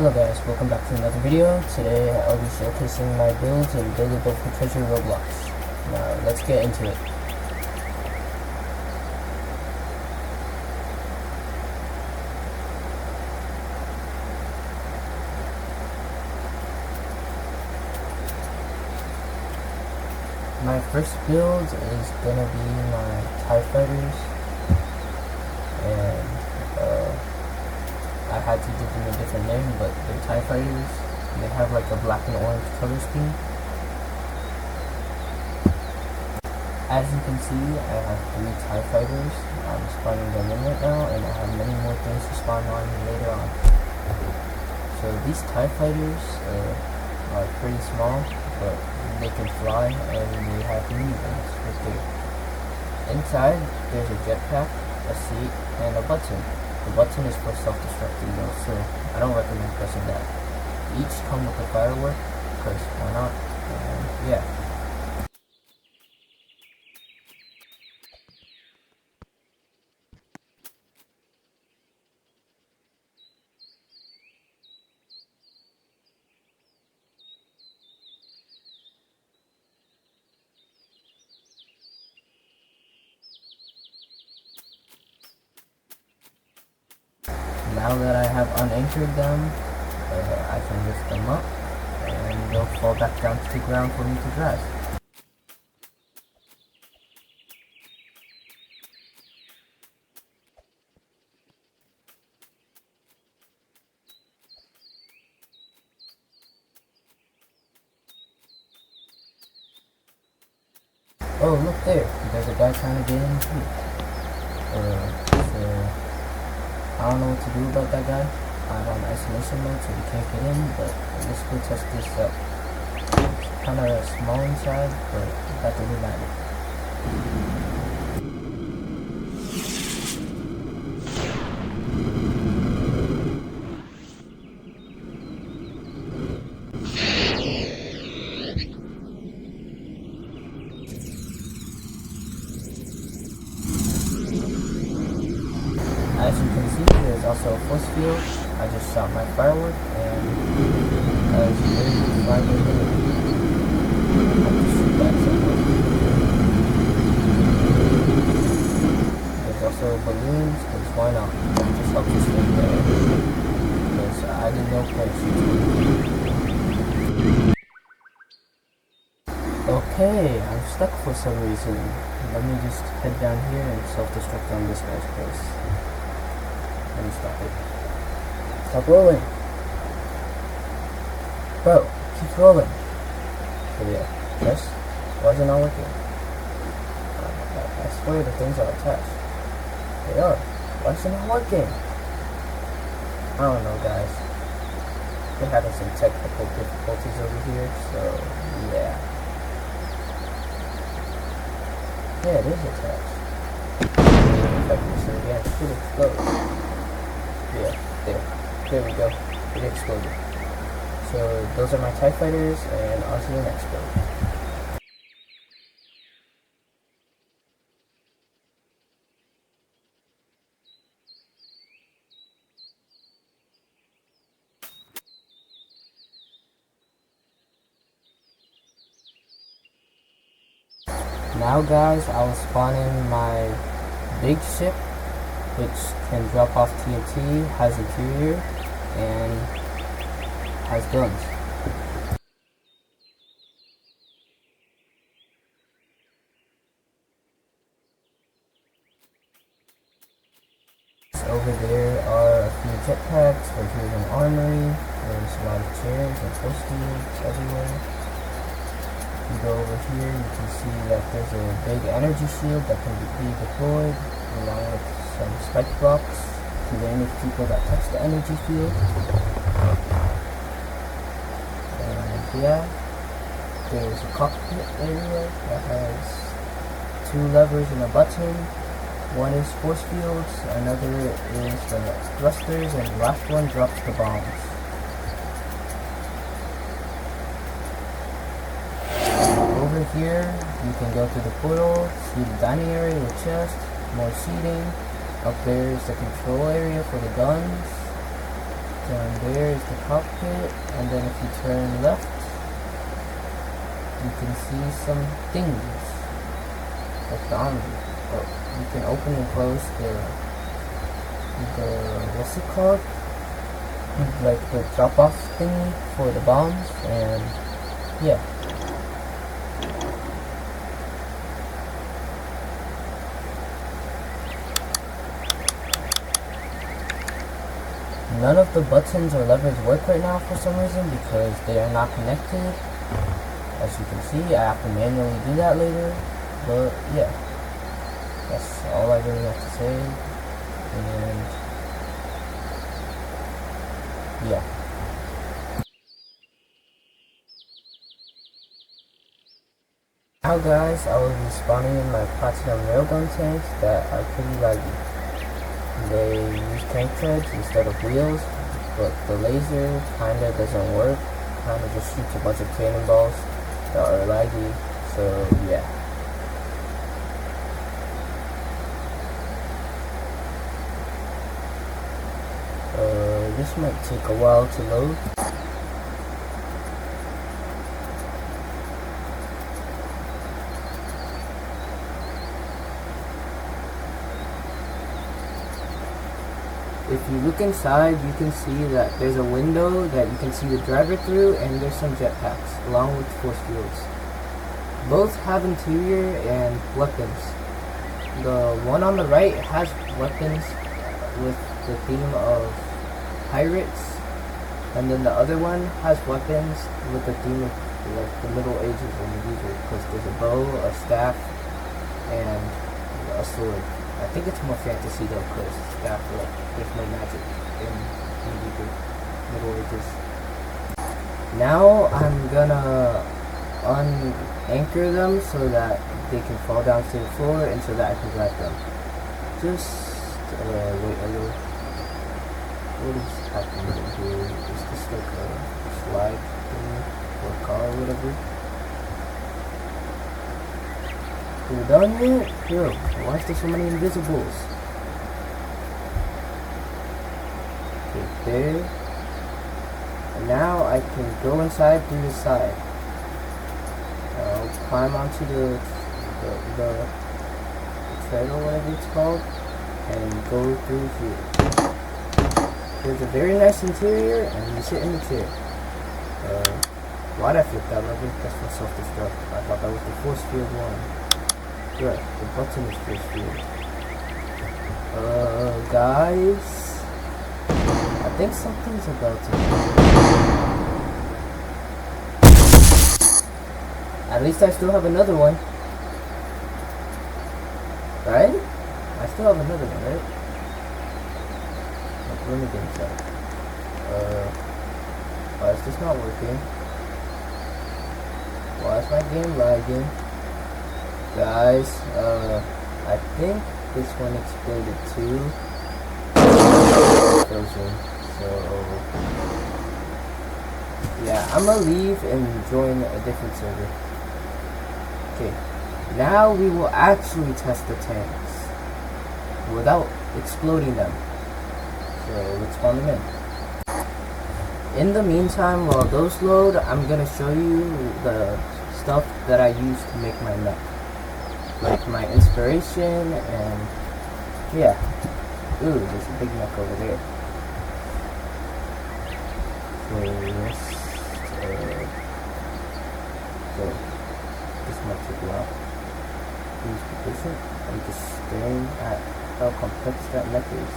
Hello guys, welcome back to another video. Today I'll be showcasing my builds in Buildable for Treasure Roblox. Now let's get into it. My first build is gonna be my TIE Fighters, and I had to give them a different name, but they're TIE Fighters. They have like a black and orange color scheme. As you can see, I have 3 TIE Fighters. I'm spawning them in right now, and I have many more things to spawn on later on. So these TIE Fighters are pretty small, but they can fly, and they have miniguns right there. Inside, there's a jetpack, a seat, and a button. The button is for self-destructing though, so I don't recommend pressing that. Each come with a firework, because why not? And yeah. Now that I have unanchored them, I can lift them up, and they'll fall back down to the ground for me to dress. Oh, look there! There's a guy trying to get in too. I don't know what to do about that guy. I'm on isolation mode, so he can't get in, but let's go test this out. It's kind of small inside, but that doesn't matter. As you can see, there's also a force field. I just shot my firework, and I was literally flying over it. I have to shoot that somewhere. There's also balloons, because why not? It just helps us stay there. Because I didn't know parachutes. Okay, I'm stuck for some reason. Let me just head down here and self-destruct on this guy's place. Let me stop it. Stop rolling. Bro, keep rolling. So yeah, press. Why is it not working? I swear the things are attached. They are. Why is it not working? I don't know, guys. We're having some technical difficulties over here, so yeah. Yeah, it is attached. So yeah, it should explode. Yeah, there we go. It exploded. So those are my TIE Fighters, and on to the next build. Now guys, I will spawn in my big ship, which can drop off TNT, has interior, and has guns. Over there are a few jetpacks, here's an armory, there's a lot of chairs and force fields everywhere. You go over here, you can see that there's a big energy shield that can be deployed, along with some spike blocks to damage people that touch the energy field. And yeah, there's a cockpit area that has 2 levers and a button. One is force fields, another is the thrusters, and the last one drops the bombs. Over here, you can go to the portal, see the dining area with chest, more seating. Up there is the control area for the guns. Down there is the cockpit, and then if you turn left, you can see some things like the army. Oh, you can open and close the what's it called? Like the drop-off thingy for the bombs, and yeah. None of the buttons or levers work right now for some reason because they are not connected. As you can see, I have to manually do that later, but yeah, that's all I really have to say. And yeah. Now guys, I will be spawning in my platinum railgun tanks that are pretty laggy. They use tank treads instead of wheels, but the laser kinda doesn't work. Kinda just shoots a bunch of cannonballs that are laggy, so yeah. This might take a while to load. If you look inside, you can see that there's a window that you can see the driver through, and there's some jetpacks, along with force fields. Both have interior and weapons. The one on the right has weapons with the theme of pirates, and then the other one has weapons with the theme of like the Middle Ages or medieval, because there's a bow, a staff, and a sword. I think it's more fantasy though, because staff, like, there's no magic in medieval Middle Ages. Now I'm gonna unanchor them so that they can fall down to the floor and so that I can grab them. Just wait a little. What is happening here? Is this like a slide thing or a car or whatever? We're done yet? Yo, why is there so many invisibles? Okay, there. And now I can go inside through the side. I'll climb onto the tread or whatever it's called and go through here. There's a very nice interior, and you sit in the chair. Why'd I flip that lever? That's for self-destruct. I thought that was the force field one. Right, the button is force field. Guys, I think something's about to happen. At least I still have another one. Right? I still have another one, right? Let me get inside. Why is this not working? Why is my game lagging? Guys, I think this one exploded too. Frozen. So yeah, I'm gonna leave and join a different server. Okay, now we will actually test the tanks without exploding them. So let's spawn them in. In the meantime, while those load, I'm gonna show you the stuff that I use to make my mech. Like my inspiration and yeah. Ooh, there's a big mech over there. So this might take a while. Please be patient. I'm just staring at how complex that mech is.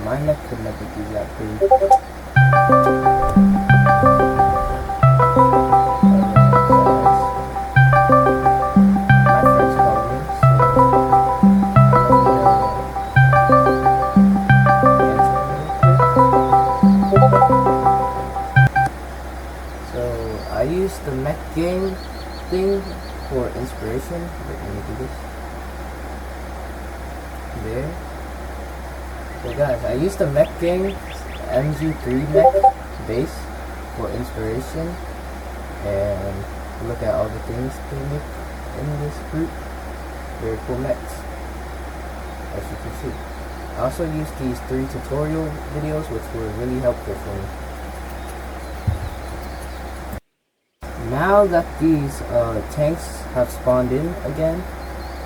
My neck could never be that big. My friends call me, so I use the mech game thing for inspiration. Wait, let me do this. There. So guys, I used the Mech game MG3 Mech base for inspiration, and look at all the things they make in this group. Very cool mechs, as you can see. I also used these 3 tutorial videos, which were really helpful for me. Now that these tanks have spawned in again,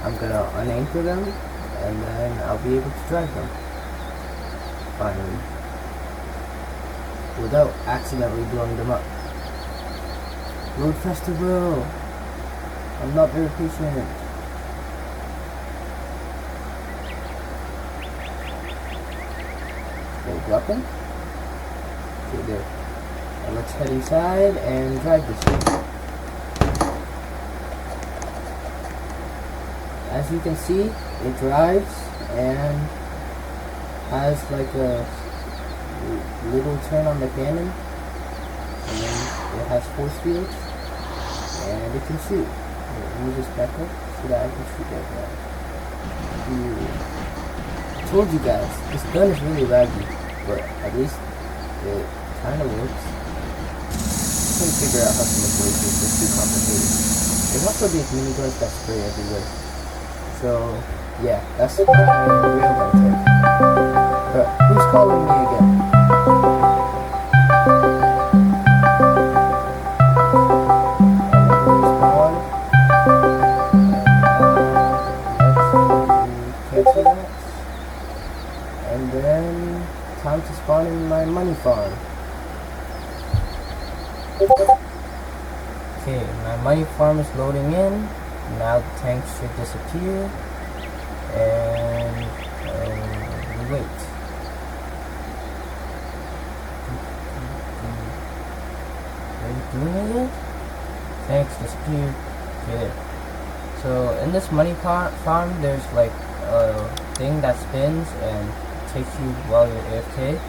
I'm gonna unanchor them, and then I'll be able to drive them. Finally. Without accidentally blowing them up. Load faster, bro. I'm not very patient. Okay, dropping. Okay, there. Now let's head inside and drive this thing. As you can see, it drives and has like a little turn on the cannon, and then it has force fields, and it can shoot. Let me just back up so that I can shoot that guy. I told you guys, this gun is really laggy, but at least it kind of works. I can't figure out how to make lasers, it's too complicated. There's also these miniguns that spray everywhere. So, yeah, that's my real gun tip. But who's calling me again? Cancel that. And then, time to spawn in my money farm. Okay, my money farm is loading in. Now the tanks should disappear, and we wait. Are you doing it yet? Tanks disappeared. Okay. So in this money farm, there's like a thing that spins and takes you while you're AFK,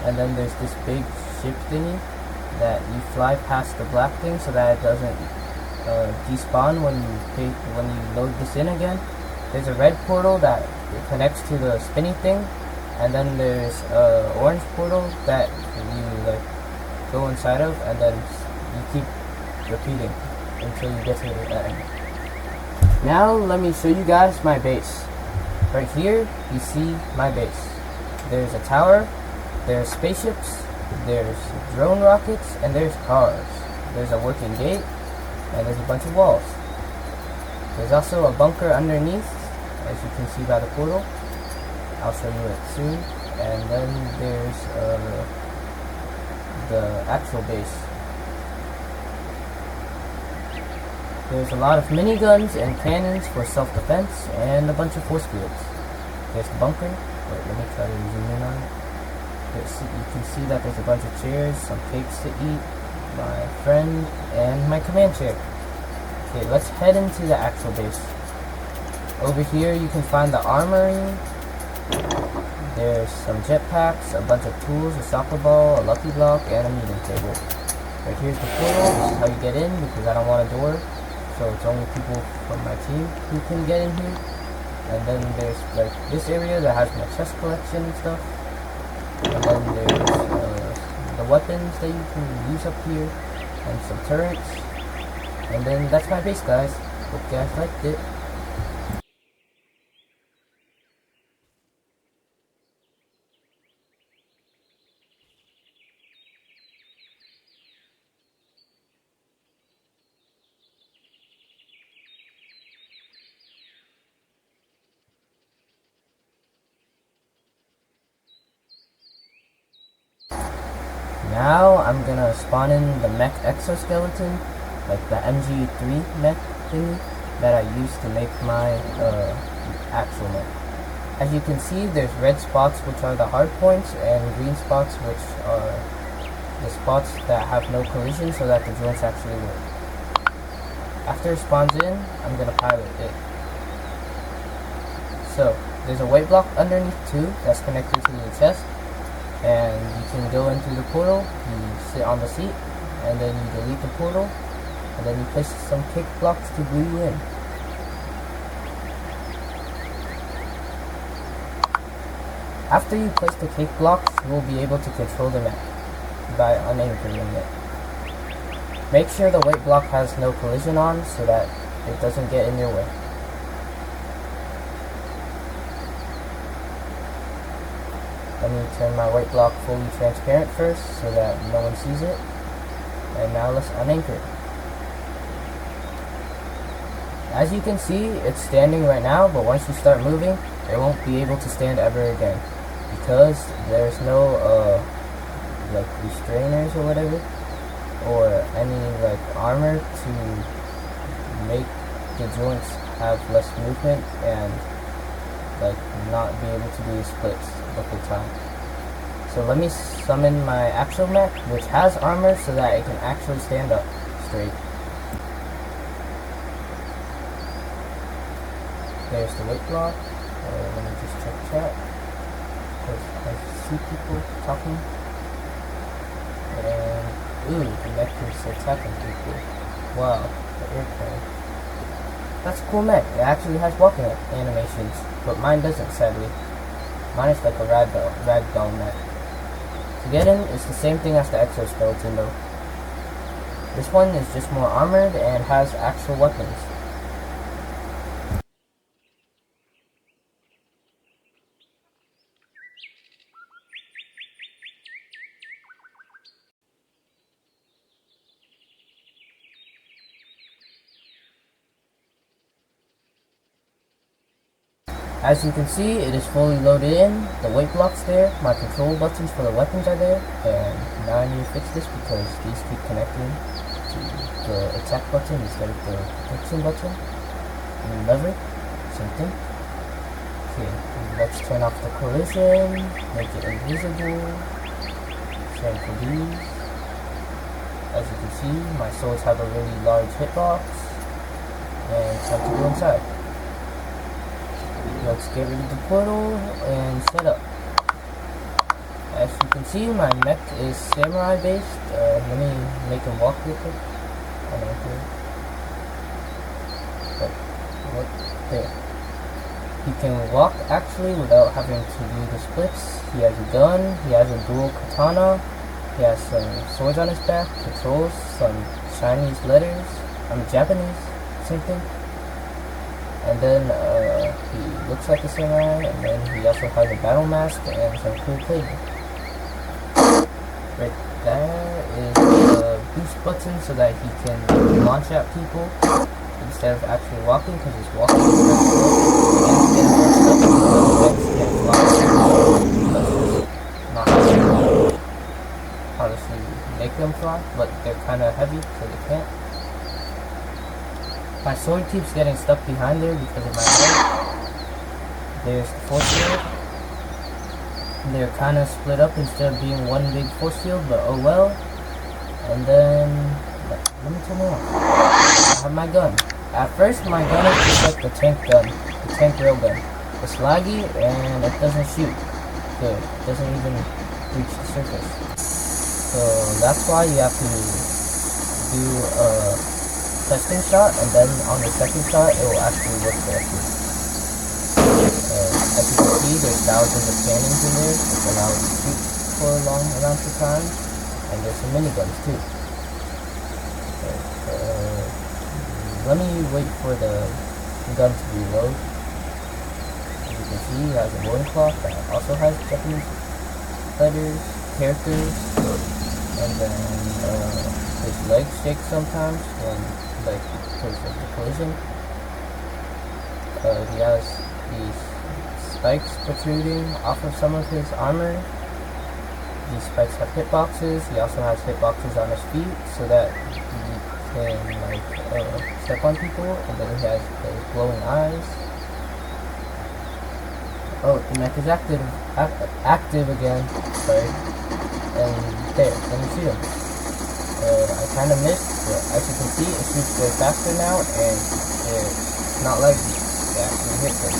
and then there's this big ship thingy that you fly past the black thing so that it doesn't despawn when you load this in again. There's a red portal that connects to the spinny thing, and then there's a orange portal that you like go inside of, and then you keep repeating until you get to the end. Now let me show you guys my base. Right here you see my base. There's a tower, there's spaceships, there's drone rockets, and there's cars. There's a working gate, and there's a bunch of walls. There's also a bunker underneath, as you can see by the portal. I'll show you it soon. And then there's the actual base. There's a lot of miniguns and cannons for self-defense, and a bunch of force fields. There's the bunker. Wait, let me try to zoom in on it. You can see that there's a bunch of chairs, some cakes to eat, my friend, and my command chair. Okay, let's head into the actual base. Over here you can find the armory. There's some jetpacks, a bunch of tools, a soccer ball, a lucky block, and a meeting table. Right here's the portal. This is how you get in, because I don't want a door, so it's only people from my team who can get in here. And then there's like this area that has my chest collection and stuff. And then there's the weapons that you can use up here, and some turrets. And then that's my base, guys. Hope you guys liked it. Now I'm gonna spawn in the Mech exoskeleton, like the MG3 Mech thingy that I used to make my actual Mech. As you can see, there's red spots which are the hard points, and green spots which are the spots that have no collision, so that the joints actually work. After it spawns in, I'm gonna pilot it. So there's a weight block underneath too that's connected to the chest. And you can go in through the portal, you sit on the seat, and then you delete the portal, and then you place some cake blocks to glue you in. After you place the cake blocks, you will be able to control the mech by unanchoring it. Make sure the weight block has no collision on so that it doesn't get in your way. Let me turn my weight block fully transparent first so that no one sees it. And now let's unanchor. As you can see, it's standing right now, but once you start moving, it won't be able to stand ever again because there's no like restrainers or whatever, or any like armor to make the joints have less movement and like not be able to do splits the whole time. So let me summon my actual mech, which has armor so that it can actually stand up straight. There's the weight block. Let me just check chat because I see people talking. And ooh, the mech is attacking people. Wow, the airplane. That's a cool mech. It actually has walking animations, but mine doesn't, sadly. Mine is like a ragdoll mech. To get in, it's the same thing as the exoskeleton though. This one is just more armored and has actual weapons. As you can see, it is fully loaded in. The weight block's there, my control buttons for the weapons are there, and now I need to fix this because these keep connecting to the attack button instead of the protection button. And lever, same thing. Okay, let's turn off the collision, make it invisible. Same for these. As you can see, my swords have a really large hitbox, and it's time to go inside. Let's get rid of the portal and set up. As you can see, my mech is samurai based. Let me make him walk real quick. There. He can walk actually without having to do the splits. He has a gun, he has a dual katana, he has some swords on his back, controls, some Chinese letters. I'm Japanese, same thing. And then he looks like a samurai, and then he also has a battle mask and some cool clothing. Right there is the boost button so that he can launch at people instead of actually walking, because he's walking is very slow and getting messed up because the legs can't fly. That's just not how to make them fly, but they're kind of heavy so they can't. My sword keeps getting stuck behind there because of my head. There's the force field. They're kind of split up instead of being one big force field, but oh well. And then, let me turn it on. I have my gun. At first, my gun is just like the tank gun, the tank railgun. It's laggy and it doesn't shoot good. It doesn't even reach the surface. So that's why you have to do a testing shot, and then on the second shot it will actually work correctly. As you can see, there's thousands of cannons in there, which allow it to shoot for long amounts of time, and there's some miniguns too. Let me wait for the gun to reload. As you can see, he has a loincloth that also has Japanese letters, characters, and then his legs shake sometimes when because of the collision. He has these spikes protruding off of some of his armor. These spikes have hitboxes. He also has hitboxes on his feet so that he can step on people, and then he has those glowing eyes. Oh, the mech is active again. Sorry. And there, let me shoot him. I kind of missed, but as you can see, it shoots way faster now, and it's not like it actually hits him.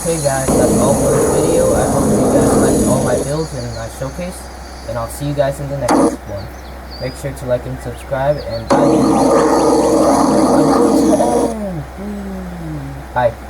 Okay guys, that's all for this video. I hope you guys liked all my builds and my showcase. And I'll see you guys in the next one. Make sure to like and subscribe, and bye. I'm going to end, please. Bye.